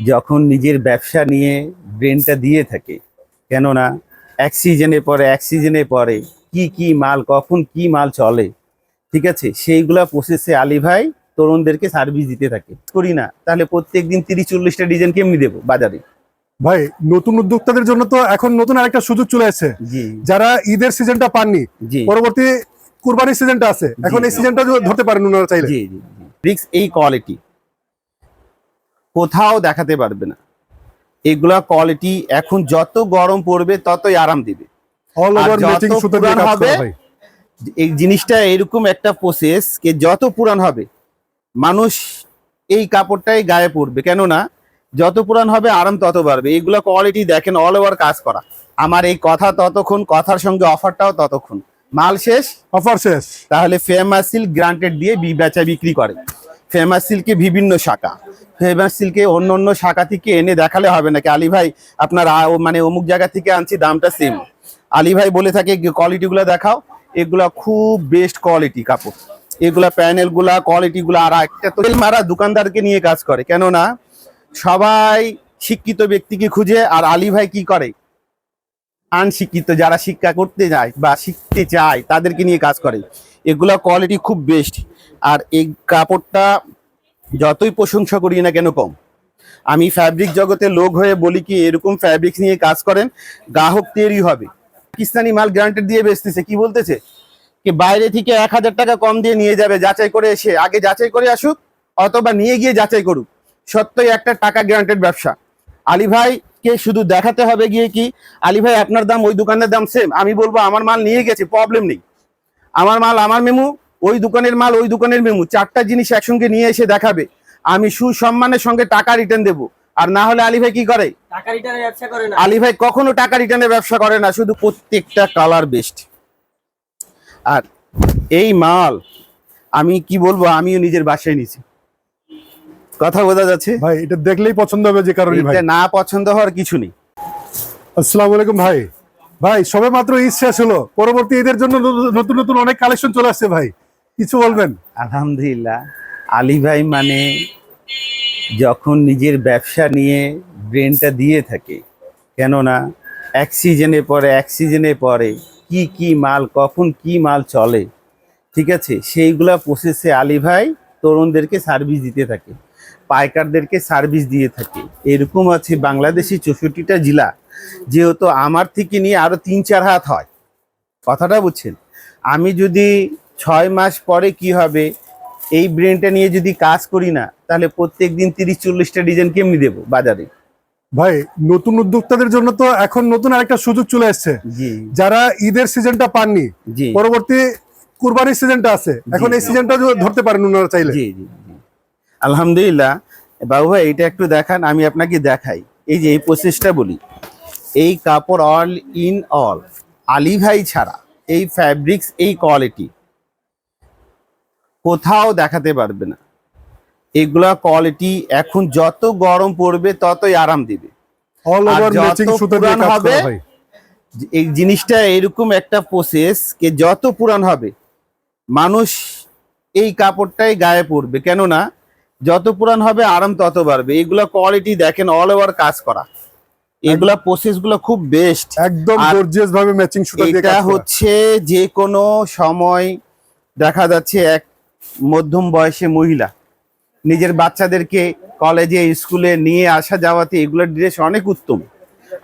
যখন নিজের ব্যবসা নিয়ে ব্রেনটা দিয়ে থাকে, কেননা এক সিজনে পরে কি কি মাল কখন কি মাল চলে, ঠিক আছে, সেইগুলা প্রসেসে আলী ভাই তরুণদেরকে সার্ভিস দিতে থাকে। করি না তাহলে প্রত্যেকদিন 30-40টা ডিজাইন কেমনি দেবো বাজারে? ভাই নতুন উদ্যোক্তাদের জন্য তো এখন নতুন আরেকটা সুযোগ চলে আসছে। জি, যারা ঈদের সিজনটা পাননি, জি, পরবর্তী কুরবানির সিজনটা আছে, এখন এই সিজনটা ধরতে পারেন ওনারা চাইলে। জি, জি, ব্রিক্স এই কোয়ালিটি কোথাও দেখাতে পারবে না। এগুলা কোয়ালিটি এখন যত গরম পড়বে ততই আরাম দিবে। অল আর ওভার ম্যাচিং যত সুতা দিয়ে পুরান কাজ হবে, করা ভাই। এই জিনিসটা এরকম একটা প্রসেস কে যত পুরান হবে মানুষ এই কাপড়টাই গায়ে পড়বে, কেননা যত পুরান হবে আরাম তত বাড়বে। এইগুলা কোয়ালিটি দেখেন, অল ওভার কাজ করা। আমার এই কথা ততক্ষণ, কথার সঙ্গে অফারটাও ততক্ষণ। মাল শেষ, অফার শেষ। তাহলে ফেমাস সিল্ক গ্রান্টেড দিয়ে বেচা বিক্রি করে। ফেমাস সিল্কে বিভিন্ন শাখা, ফেমাস সিল্কে অন্য অন্য শাখা থেকে এনে দেখালে হবে নাকি আলী ভাই আপনার মানে অমুক জায়গা থেকে আনছি দামটা সেম। আলী ভাই বলে থাকে কোয়ালিটিগুলো দেখাও, এগুলা খুব বেস্ট কোয়ালিটি কাপড়। এগুলা প্যানেলগুলা কোয়ালিটিগুলো। আর একটা তো মারা দোকানদারকে নিয়ে কাজ করে, কেননা সবাই শিক্ষিত ব্যক্তিকে খুঁজে, আর আলী ভাই কি করে আনশিক্ষিত যারা শিক্ষা করতে যায় বা শিখতে চায় তাদেরকে নিয়ে কাজ করে। এগুলা কোয়ালিটি খুব বেস্ট। আর এই কাপড়টা যতই প্রশংসা করি না কেন কম। আমি ফ্যাব্রিক জগতের লোক হয়ে বলি কি, এরকম ফ্যাব্রিক নিয়ে কাজ করেন, গ্রাহক তৈরি হবে। পাকিস্তানি মাল গ্রান্টেড দিয়ে বেচতেছে, কি বলতেছে কি বাইরে থেকে 1000 টাকা কম দিয়ে নিয়ে যাবে, যাচাই করে এসে আগে যাচাই করে আসুক অথবা নিয়ে গিয়ে যাচাই করুক। সত্যই একটা টাকা গ্রান্টেড ব্যবসা। আলী ভাই কে শুধু দেখাতে হবে গিয়ে কি আলী ভাই আপনার দাম ওই দোকানের দাম সেম, আমি বলবো আমার মাল নিয়ে গেছে, প্রবলেম নেই। আমার মাল আমার মেমু, ওই দোকানের মাল ওই দোকানের মেমু, চারটা জিনিস একসঙ্গে নিয়ে এসে দেখাবে, আমি সুসম্মানের সঙ্গে টাকা রিটার্ন দেবো। আর না হলে আলী ভাই কি করে? টাকা রিটার্নের ব্যবসা করে না। আলী ভাই কখনো টাকা রিটার্নের ব্যবসা করে না, শুধু প্রত্যেকটা কালার বেস্ট। আর এই মাল আমি কি বলবো, আমিও নিজের বাসায় নিছি। কথা বোঝা যাচ্ছে ভাই এটা দেখলেই পছন্দ হবে যে কারণে ভাই। এটা না পছন্দ হওয়ার কিছু নেই। আসসালামু আলাইকুম ভাই। ভাই সবে মাত্র ঈদ শেষ হলো, পরবর্তী ঈদের জন্য নতুন নতুন অনেক কালেকশন চলে আসছে ভাই, কিছু বলবেন? আলহামদুলিল্লাহ, আলী ভাই মানে যখন নিজের ব্যবসা নিয়ে ব্রেনটা দিয়ে থাকে, কেননা এক সিজনে পরে কি কি মাল কখন কি মাল চলে, ঠিক আছে, সেইগুলা প্রসেসে আলী ভাই তরুণদেরকে সার্ভিস দিতে থাকে, পাইকারদেরকে সার্ভিস দিয়ে থাকে। এরকম আছে বাংলাদেশি 64টা জেলা, যেহেতু আমার থেকে নিয়ে আরো 3-4 হাত হয়। কথাটা বুঝছেন? আমি যদি 6 মাস পরে কি হবে এই ব্রেনটা নিয়ে যদি কাজ করি না, তাহলে প্রত্যেকদিন 30-40টা ডিজাইন কেমনি দেবো বাজারে? ভাই নতুন উদ্যোক্তাদের জন্য তো এখন নতুন আরেকটা সুযোগ চলে আসছে। জি, যারা ঈদের সিজনটা পাননি, জি, পরবর্তী কুরবানির সিজনটা আছে, এখন এই সিজনটা ধরতে পারেন ওনারা চাইলে। জি, জি, জি। আলহামদুলিল্লাহ বাবু ভাই, এটা একটু দেখান, আমি আপনাকে দেখাই। এই যে এই প্রসেসটা বলি, এই কাপড় অল ইন অল আলী ভাই ছাড়া এই ফ্যাব্রিক্স এই কোয়ালিটি কোথাও দেখাতে পারবে না। এগুলা কোয়ালিটি এখন যত গরম পড়বে ততই আরাম দিবে। অল আর ওভার যত ম্যাচিং সুতা দিয়ে পুরান কাজ হবে, করা ভাই। এই জিনিসটা এরকম একটা প্রসেস কে যত পুরান হবে মানুষ এই কাপড়টাই গায়ে পড়বে, কেননা যত পুরান হবে আরাম তত বাড়বে। এগুলা কোয়ালিটি দেখেন, অল ওভার কাজ করা, এগুলা প্রসেস গুলো খুব বেস্ট, একদম আর গর্জিয়াস ভাবে ম্যাচিং সুতা দিয়ে এটা কাজ করা। হচ্ছে যে কোনো সময় দেখা যাচ্ছে এক মধ্যম বয়সে মহিলা নিজের বাচ্চাদেরকে কলেজে স্কুলে নিয়ে আসা যাওয়াতে এগুলোর ড্রেস অনেক উত্তম।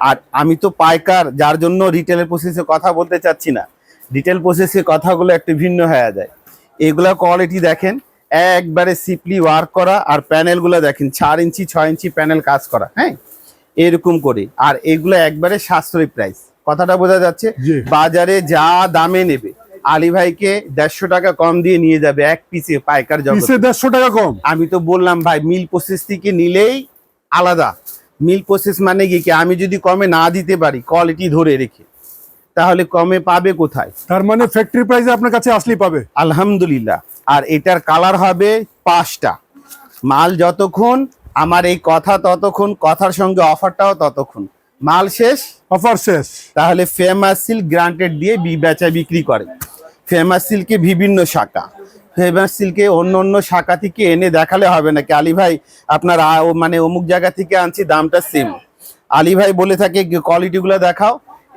আর আমি তো পাইকার, যার জন্য রিটেলের প্রসেসে কথা বলতে চাচ্ছি না। রিটেল প্রসেসে কথাগুলো একটু ভিন্ন হয়ে যায়। এগুলা কোয়ালিটি দেখেন, একবারে সিপলি ওয়ার্ক করা, আর প্যানেলগুলো দেখেন 4 ইঞ্চি 6 ইঞ্চি প্যানেল কাজ করা, হ্যাঁ, এরকম করে। আর এগুলো একবারে সাশ্রয়ী প্রাইস, কথাটা বোঝা যাচ্ছে। জি। বাজারে যা দামে নেবে আলী ভাইকে 150 টাকা কম দিয়ে নিয়ে যাবে এক পিসে পাইকার জগতে। পিসে 150 টাকা কম। আমি তো বললাম ভাই, মিল প্রসেস থেকে নিলেই আলাদা। মিল প্রসেস মানে কি আমি যদি কমে না দিতে পারি কোয়ালিটি ধরে রেখে, তাহলে কমে পাবে কোথায়? তার মানে ফ্যাক্টরি প্রাইসে আপনার কাছে আসলেই পাবে। আলহামদুলিল্লাহ। আর এটার কালার হবে 5টা। মাল যতক্ষণ আমার এই কথা ততক্ষণ, কথার সঙ্গে অফারটাও ততক্ষণ। মাল শেষ, অফার শেষ। তাহলে ফেমাস সিল্ক গ্রান্টেড দিয়ে বেচা বিক্রি করে। ফেমাস সিল্কে বিভিন্ন শাখা, ফেমাস সিল্কে অন্য অন্য শাখা থেকে এনে দেখালে হবে নাকি আলী ভাই আপনার মানে অমুক জায়গা থেকে আনছি দামটা সেম। আলী ভাই বলে থাকে কোয়ালিটিগুলো দেখাও,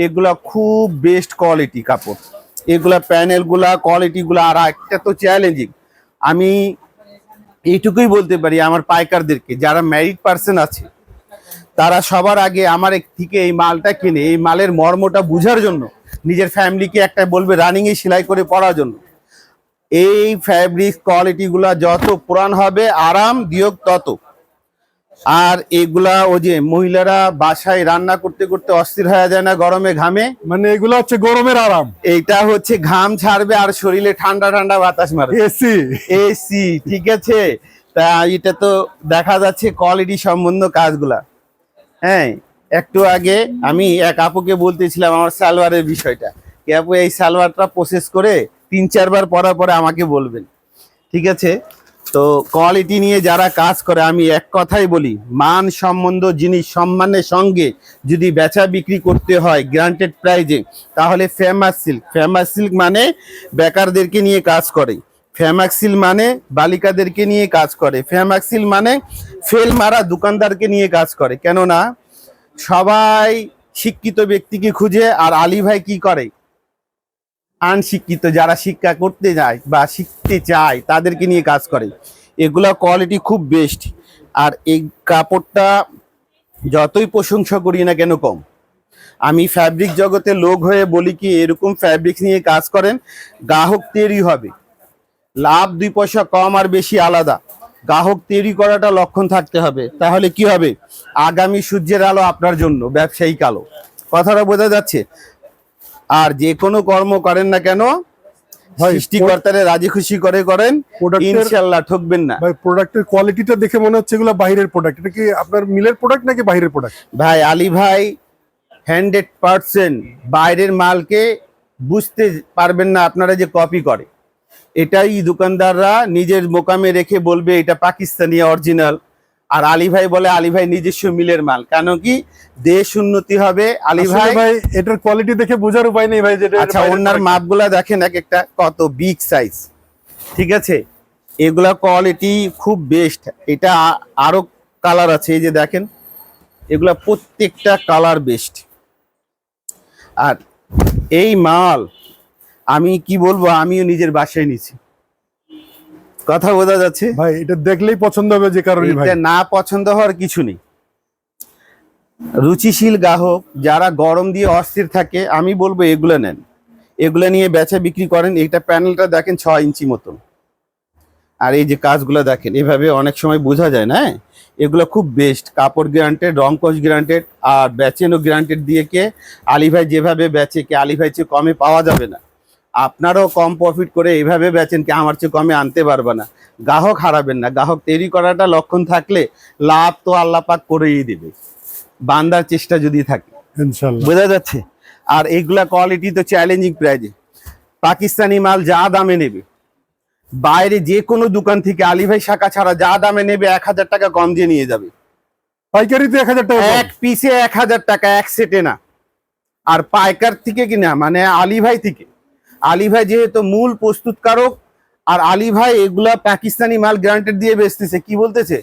এগুলা খুব বেস্ট কোয়ালিটি কাপড়, এগুলা প্যানেলগুলা কোয়ালিটিগুলো। আর একটা তো চ্যালেঞ্জিং, আমি এইটুকুই বলতে পারি আমার পাইকারদেরকে, যারা ম্যারিড পার্সন আছে তারা সবার আগে আমার থেকে এই মালটা কিনে এই মালের মর্মটা বুঝার জন্য, নিজের ফ্যামিলিকে একটা বলবে রানিং এ সেলাই করে পড়ার জন্য। এই ফ্যাব্রিক কোয়ালিটিগুলা যত পুরান হবে আরাম দিয়ক তত। আর এগুলা ওই যে মহিলারা বাসায় রান্না করতে করতে অস্থির হয়ে যায় না গরমে ঘামে, মানে এগুলো হচ্ছে গরমের আরাম, এইটা হচ্ছে ঘাম ছাড়বে আর শরীরে ঠান্ডা ঠান্ডা বাতাস মারবে, এসি এসি। ঠিক আছে, তা এটা তো দেখা যাচ্ছে কোয়ালিটি সম্বন্ধ কাজগুলা। হ্যাঁ, একটু আগে আমি এক আপুকে বলতেছিলাম আমার সালোয়ারের বিষয়টা, কি আপু এই সালোয়ারটা প্রসেস করে 3-4 বার পরার পরে আমাকে বলবেন। ঠিক আছে, তো কোয়ালিটি নিয়ে যারা কাজ করে আমি এক কথাই বলি, মান সম্বন্ধ জিনিস সম্মানের সঙ্গে যদি বেচা বিক্রি করতে হয় গ্রান্টেড প্রাইজে, তাহলে ফেমাস সিল্ক। ফেমাস সিল্ক মানে বেকারদেরকে নিয়ে কাজ করে, ফেমাস সিল্ক মানে বালিকাদেরকে নিয়ে কাজ করে, ফেমাস সিল্ক মানে ফেল মারা দোকানদারকে নিয়ে কাজ করে। কেননা সবাই শিক্ষিত ব্যক্তিকে খুঁজে, আর আলী ভাই কি করে আনশিক্ষিত যারা শিক্ষা করতে যায় বা শিখতে চায় তাদেরকে নিয়ে কাজ করে। এগুলা কোয়ালিটি খুব বেস্ট। আর এই কাপড়টা যতই প্রশংসা করি না কেন কম। আমি ফ্যাব্রিক জগতে লোক হয়ে বলি কি এরকম ফ্যাব্রিক নিয়ে কাজ করেন, গ্রাহক তৈরি হবে, লাভ 2 পয়সা কম আর বেশি আলাদা। গ্রাহক তৈরি করাটা লক্ষণ থাকতে হবে, তাহলে কি হবে আগামী সূর্যের আলো আপনার জন্য ব্যবসায়িক আলো। কথাটা বোঝা যাচ্ছে? আর যে কোনো কর্ম করেন না কেন ভাই, সৃষ্টিকর্তারে রাজি খুশি করে করেন, প্রোডাক্টের ইনশাআল্লাহ ঠকবেন না। ভাই প্রোডাক্টের কোয়ালিটিটা দেখে মনে হচ্ছে এগুলো বাইরের প্রোডাক্ট। এটা কি আপনার মিলের প্রোডাক্ট নাকি বাইরের প্রোডাক্ট? ভাই আলী ভাই 100% বাইরের মালকে বুঝতে পারবেন না আপনারা যে কপি করে। এটাই দোকানদাররা নিজের মোকামে রেখে বলবে এটা পাকিস্তানি অরিজিনাল, আর আলী ভাই বলে আলী ভাই নিজস্ব মিলের মাল। কেন কি দেশ উন্নতি হবে আলী আসলে ভাই। ভাই এটার কোয়ালিটি দেখে বোঝার উপায় নেই ভাই, যেটা আচ্ছা, ওনার মাপগুলা দেখেন এক একটা কত বিগ সাইজ। ঠিক আছে, এগুলা কোয়ালিটি খুব বেস্ট। এটা আরো কালার আছে, এই যে দেখেন এগুলা প্রত্যেকটা কালার বেস্ট। আর এই মাল আমি কি বলবো, আমিও নিজের বাসায় নিছি। কথা বোঝা যাচ্ছে? ভাই এটা দেখলেই পছন্দ হবে, যে কারণে ভাই এটা না পছন্দ হওয়ার কিছু নেই। রুচিশীল গ্রাহক যারা গরম দিয়ে অস্থির থাকে, আমি বলবো এগুলো নেন, এগুলো নিয়ে বেচা বিক্রি করেন। এইটা প্যানেলটা দেখেন 6 ইঞ্চি মতন, আর এই যে কাজগুলো দেখেন, এভাবে অনেক সময় বোঝা যায় না। এগুলো খুব বেস্ট, কাপড় গ্যারান্টেড, রং কস গ্যারান্টেড, আর বেচেনও গ্যারান্টেড দিয়ে। কে আলী ভাই যেভাবে বেচে, কে আলী ভাই চেয়ে কমে পাওয়া যাবে না। আপনারাও কম প্রফিট করে এইভাবে বেচেন, কি আমার চেয়ে কমে আনতে পারবে না। গ্রাহক হারাবেন না, গ্রাহক তৈরি করাটা লক্ষণ থাকলে লাভ তো আল্লাহ পাক করেই দেবে, বান্দার চেষ্টা যদি থাকে। ইনশাআল্লাহ। বোঝা যাচ্ছে? আর এইগুলা কোয়ালিটি তো চ্যালেঞ্জিং প্রাইজে। পাকিস্তানি মাল যা দামে নেবে, বাইরে যে কোনো দোকান থেকে আলী ভাই শাখা ছাড়া যা দামে নেবে 1000 টাকা কম দিয়ে নিয়ে যাবে। পাইকারিতে 1000 টাকা কম। এক পিসে 1000 টাকা, এক সেটে না। আর পাইকার থেকে কিনা মানে আলী ভাই থেকে, আলী ভাই যেহেতু মূল প্রস্তুতকারক, আর আলী ভাই এগুলা পাকিস্তানি মাল গ্যারান্টেড দিয়ে বেচতেছে। কি বলতেছে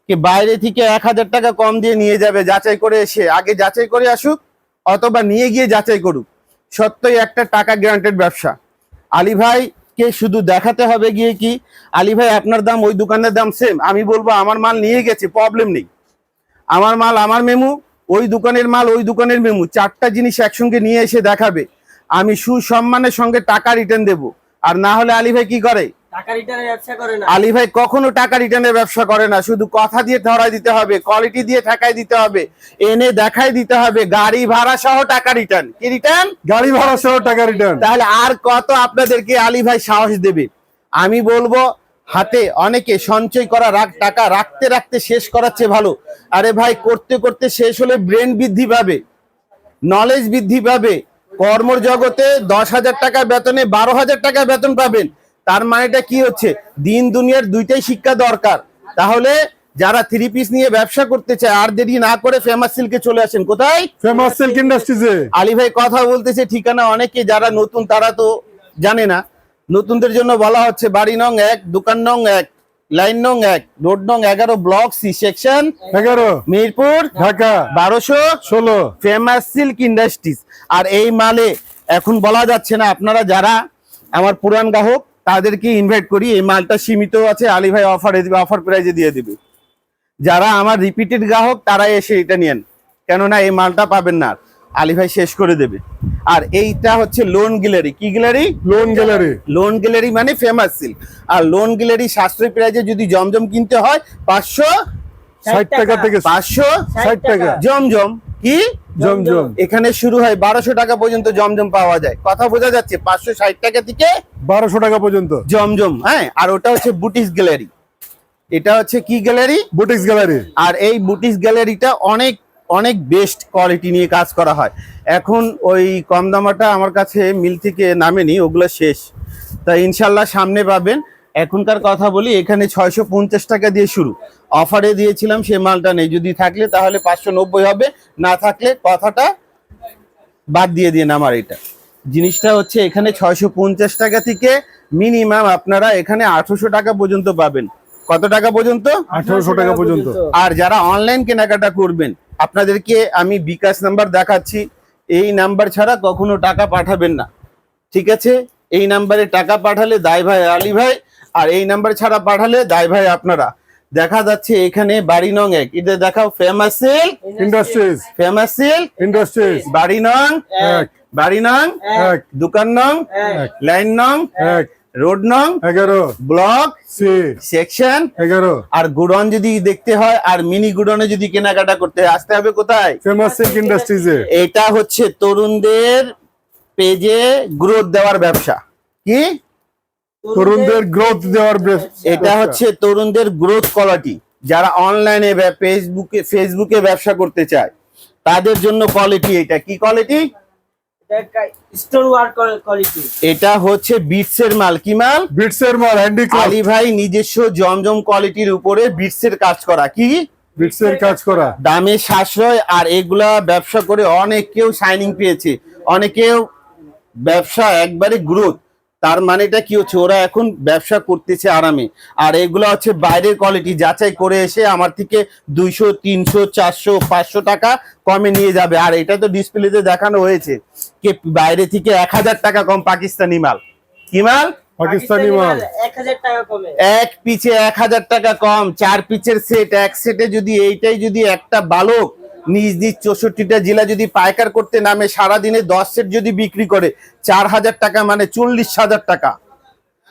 কি বাইরে থেকে 1000 টাকা কম দিয়ে নিয়ে যাবে, যাচাই করে এসে, আগে যাচাই করে আসুক অথবা নিয়ে গিয়ে যাচাই করুক। সত্যই একটা টাকা গ্যারান্টেড ব্যবসা। আলী ভাই কে শুধু দেখাতে হবে গিয়ে কি আলী ভাই আপনার দাম ওই দোকানের দাম সেম, আমি বলবো আমার মাল নিয়ে গেছে, প্রবলেম নেই, আমার মাল আমার মেমু, ওই দোকানের মাল ওই দোকানের মেমু, 4টা জিনিস একসঙ্গে নিয়ে এসে দেখাবে, আমি সুসম্মানের সঙ্গে টাকা রিটার্ন দেব। আর না হলে আলী ভাই কি করে, টাকা রিটার্নের ব্যবসা করে না। আলী ভাই কখনো টাকা রিটার্নের ব্যবসা করে না, শুধু কথা দিয়ে ধরাই দিতে হবে, কোয়ালিটি দিয়ে ঠেকাই দিতে হবে, এনে দেখাই দিতে হবে, গাড়ি ভাড়া সহ টাকা রিটার্ন। কি রিটার্ন? গাড়ি ভাড়া সহ টাকা রিটার্ন। তাহলে আর কত আপনাদেরকে আলী ভাই সাহস দেবে? আমি বলবো হাতে অনেকে সঞ্চয় করা টাকা রাখতে রাখতে শেষ করার চেয়ে ভালো। আরে ভাই করতে করতে শেষ হলে ব্রেন বৃদ্ধি পাবে, নলেজ বৃদ্ধি পাবে। কর্মর জগতে 10,000 টাকা বেতনে 12,000 টাকা বেতন পাবেন, তার মানেটা কি হচ্ছে, দিন দুনিয়ার দুইটাই শিক্ষা দরকার। তাহলে যারা 3 পিস নিয়ে ব্যবসা করতে চায় আর দেরি না করে ফেমাস সিল্কে চলে আসেন। কোথায়? Famous silk ইন্ডাস্ট্রিজে। আলী ভাই কথা বলতেছে ঠিকানা, অনেকে যারা নতুন তারা তো জানে না। নতুনদের জন্য বলা হচ্ছে বাড়ি নং 1, দোকান নং 1, লাইন নং 1, রোড নং 11, block C, section 11, Mirpur, Dhaka 1216, 16। Famous silk industries. আর এই মালে এখন বলা যাচ্ছে না, আপনারা যারা আমার পুরান গ্রাহক তাদেরকে ইনভাইট করি, এই মালটা সীমিত আছে, আলী ভাই অফারে দিবে, অফার প্রাইজে দিয়ে দিবে। যারা আমার রিপিটেড গ্রাহক তারা এসে এটা নিয়েন, কেননা এই মালটা পাবেন না, আলী ভাই শেষ করে দেবে। আর এইটা হচ্ছে লোন গ্যালারি। কি gallery? Loan gallery. Loan gallery মানে ফেমাস সিল্ক। আর লোন গ্যালারি সাশ্রয়ী প্রাইজে যদি জমজম কিনতে হয় 60 টাকা থেকে 560 টাকা। জমজম কি জমজম এখানে শুরু হয় 1200 টাকা পর্যন্ত জমজম পাওয়া যায়। কথা বোঝা যাচ্ছে? 560 টাকা থেকে 1200 টাকা পর্যন্ত জমজম। হ্যাঁ, আর ওটা হচ্ছে বুটিক্স গ্যালারি। এটা হচ্ছে কি গ্যালারি? Boutiques gallery. আর এই বুটিক্স গ্যালারিটা অনেক অনেক বেস্ট কোয়ালিটি নিয়ে কাজ করা হয়। এখন ওই কম দামাটা আমার কাছে মিল থেকে নামেনি, ওগুলো শেষ। তা ইনশাল্লাহ সামনে পাবেন। এখনকার কথা বলি, এখানে 650 টাকা দিয়ে শুরু, অফারে দিয়েছিলাম, সে মালটা নেই। যদি থাকলে তাহলে 590 হবে, না থাকলে কথাটা বাদ দিয়ে দিন। আমার এটা জিনিসটা হচ্ছে এখানে 650 টাকা থেকে মিনিমাম আপনারা এখানে 800 টাকা পর্যন্ত পাবেন। কত টাকা পর্যন্ত? 1800 টাকা পর্যন্ত। আর যারা অনলাইন কেনাকাটা করবেন, আপনাদেরকে আমি বিকাশ নাম্বার দেখাচ্ছি, এই নাম্বার ছাড়া কখনো টাকা পাঠাবেন না, ঠিক আছে? এই নাম্বারে টাকা পাঠালে দায় ভাই আলী ভাই, আর এই নাম্বার ছাড়া পাঠালে দায় ভাই আপনারা। দেখা যাচ্ছে এখানে বাড়ি নং 1, এটা দেখাও, famous silk industries. Famous silk industries. বাড়ি নং 1, বাড়ি নং 1, দোকান নং, 1, লাইন নং, 1, রোড নং, 11, ব্লক সি, সেকশন। 11। আর গুডন যদি দেখতে হয়, আর মিনি গুডনে যদি কেনাকাটা করতে হয়, আসতে হবে কোথায়? ফেমাস সিল্ক ইন্ডাস্ট্রিজে। এটা হচ্ছে তরুণদের পেজে গ্রোথ দেওয়ার ব্যবসা। কি? তরুণদের গ্রোথ দেওয়ার এটা হচ্ছে তরুণদের গ্রোথ কোয়ালিটি। যারা অনলাইনে ফেসবুকে ব্যবসা করতে চায় তাদের জন্য কোয়ালিটি। এটা কি কোয়ালিটি? Stone work quality. এটা হচ্ছে বিটসের মাল। কি মাল? বিটসের মাল, হ্যান্ডিক্রাফট। আলী ভাই নিজস্ব জমজম কোয়ালিটির উপরে বিটসের কাজ করা। কি? বিটসের কাজ করা। দামে সাশ্রয়। আর এগুলা ব্যবসা করে অনেকেও শাইনিং পেয়েছে, অনেকেও ব্যবসা একবারে গ্রোথ। তার মানেটা কি হচ্ছে, ওরা এখন ব্যবসা করতেছে আরামে। আর এগুলো হচ্ছে বাইরের কোয়ালিটি, যাচাই করে এসে আমার থেকে 200, 300, 400, 500 টাকা কমে নিয়ে যাবে। আর এটা তো ডিসপ্লেতে দেখানো হয়েছে যে বাইরে থেকে 1000 টাকা কম পাকিস্তানি মাল। কি মাল? পাকিস্তানি মাল। 1000 টাকা কমে। এক পিচে 1000 টাকা কম, 4 পিচের সেট। এক সেটে যদি এইটাই যদি একটা বালক নিজ নিজ 64টা জেলা যদি পাইকার করতে নামে, সারাদিনে 10 সেট যদি বিক্রি করে, 4000 টাকা মানে 40,000 টাকা।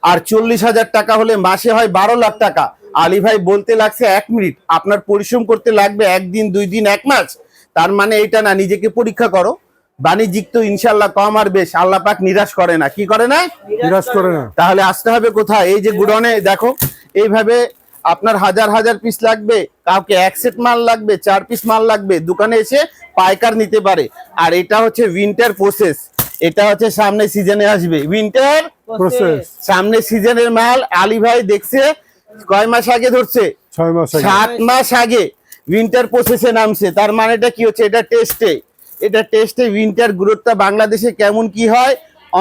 আর 40,000 টাকা হলে মাসে হয় 12 লাখ টাকা। আলী ভাই বলতে লাগছে 1 মিনিট, আপনার পরিশ্রম করতে লাগবে 1 দিন, 2 দিন, 1 মাস। তার মানে এটা না, নিজেকে পরীক্ষা করো। বাণিজ্যিক তো ইনশাল্লাহ কম আর বেশ, আল্লাহ পাক নিরাশ করে না। কি করে না? নিরাশ করে না। তাহলে আসতে হবে কোথায়? এই যে গুডনে দেখো, এইভাবে আপনার হাজার হাজার পিস লাগবে, কাউকে 1 সেট মাল লাগবে, 4 পিস মাল লাগবে, দোকানে এসে পাইকার নিতে পারে। আর এটা হচ্ছে উইন্টার প্রসেস। এটা হচ্ছে সামনে সিজনে আসবে উইন্টার প্রসেস। সামনে সিজনের মাল। আলী ভাই দেখছে কয় মাস আগে ধরছে? 6 মাস আগে। 7 মাস আগে উইন্টার প্রসেসে নামছে। তার মানেটা কি হচ্ছে? এটা টেস্টে, এটা টেস্টে উইন্টার গ্রোথটা বাংলাদেশে কেমন কি হয়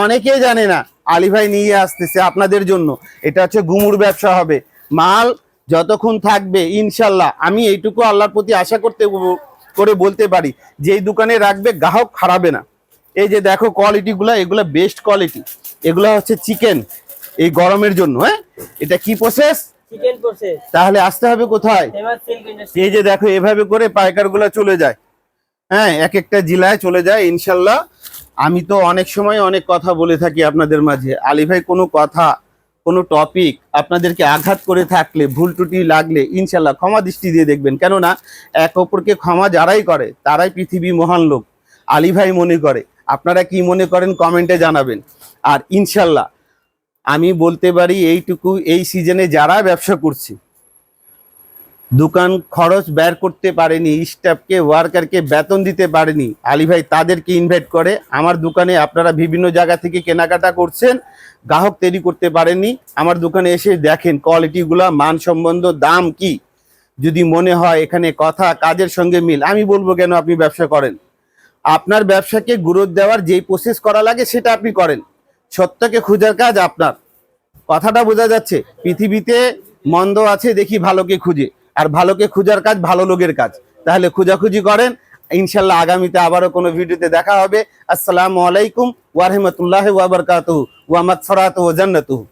অনেকেই জানে না। আলী ভাই নিয়ে আসতেছে আপনাদের জন্য। এটা হচ্ছে গুমুর ব্যবসা হবে। মাল যতক্ষণ থাকবে ইনশাল্লাহ, আমি এইটুকু আল্লাহর প্রতি আশা করে বলতে পারি যে এই দোকানে রাখবে, গ্রাহক হারাবে না। এই যে দেখো কোয়ালিটিগুলা, এগুলা বেস্ট কোয়ালিটি। এগুলা হচ্ছে চিকেন, এই গরমের জন্য। হ্যাঁ, এটা কি প্রসেস? Chicken process. তাহলে আসতে হবে কোথায়? Famous silk industry. এই যে দেখো, এভাবে করে পাইকারগুলা চলে যায়। হ্যাঁ, এক একটা জেলায় চলে যায় ইনশাল্লাহ। আমি তো অনেক সময় অনেক কথা বলে থাকি আপনাদের মাঝে। আলী ভাই কোনো কথা, কোনো টপিক আপনাদেরকে আঘাত করে থাকলে, ভুল ত্রুটি লাগলে ইনশাল্লাহ ক্ষমা দৃষ্টি দিয়ে দেখবেন। কেননা এক অপরকে ক্ষমা যারাই করে তারাই পৃথিবী মহান লোক আলী ভাই মনে করে। আপনারা কি মনে করেন কমেন্টে জানাবেন। আর ইনশাল্লাহ আমি বলতে পারি এইটুকু, এই সিজনে যারা ব্যবসা করছে, দোকান খরচ বের করতে পারেনি, স্টাফকে ওয়ার্কারকে বেতন দিতে পারেনি, আলী ভাই তাদেরকে ইনভাইট করে আমার দোকানে। আপনারা বিভিন্ন জায়গা থেকে কেনাকাটা করছেন, গ্রাহক তৈরি করতে পারেননি, আমার দোকানে এসে দেখেন কোয়ালিটিগুলা, মান সম্বন্ধ, দাম কি। যদি মনে হয় এখানে কথা কাজের সঙ্গে মিল, আমি বলবো কেন আপনি ব্যবসা করেন। আপনার ব্যবসাকে গুরুত্ব দেওয়ার যেই প্রসেস করা লাগে সেটা আপনি করেন। সত্যকে খোঁজার কাজ আপনার। কথাটা বোঝা যাচ্ছে, পৃথিবীতে মন্দ আছে দেখি ভালোকে খুঁজে, আর ভালোকে খুঁজার কাজ ভালো লোকের কাজ। তাহলে খোঁজাখুঁজি করেন, ইনশাল্লাহ আগামীতে আবারও কোনো ভিডিওতে দেখা হবে। আসসালামু আলাইকুম ওয়া রাহমাতুল্লাহি ওয়া বারাকাতুহু ওয়া মাগফিরাতুহু ওয়া জান্নাতুহু।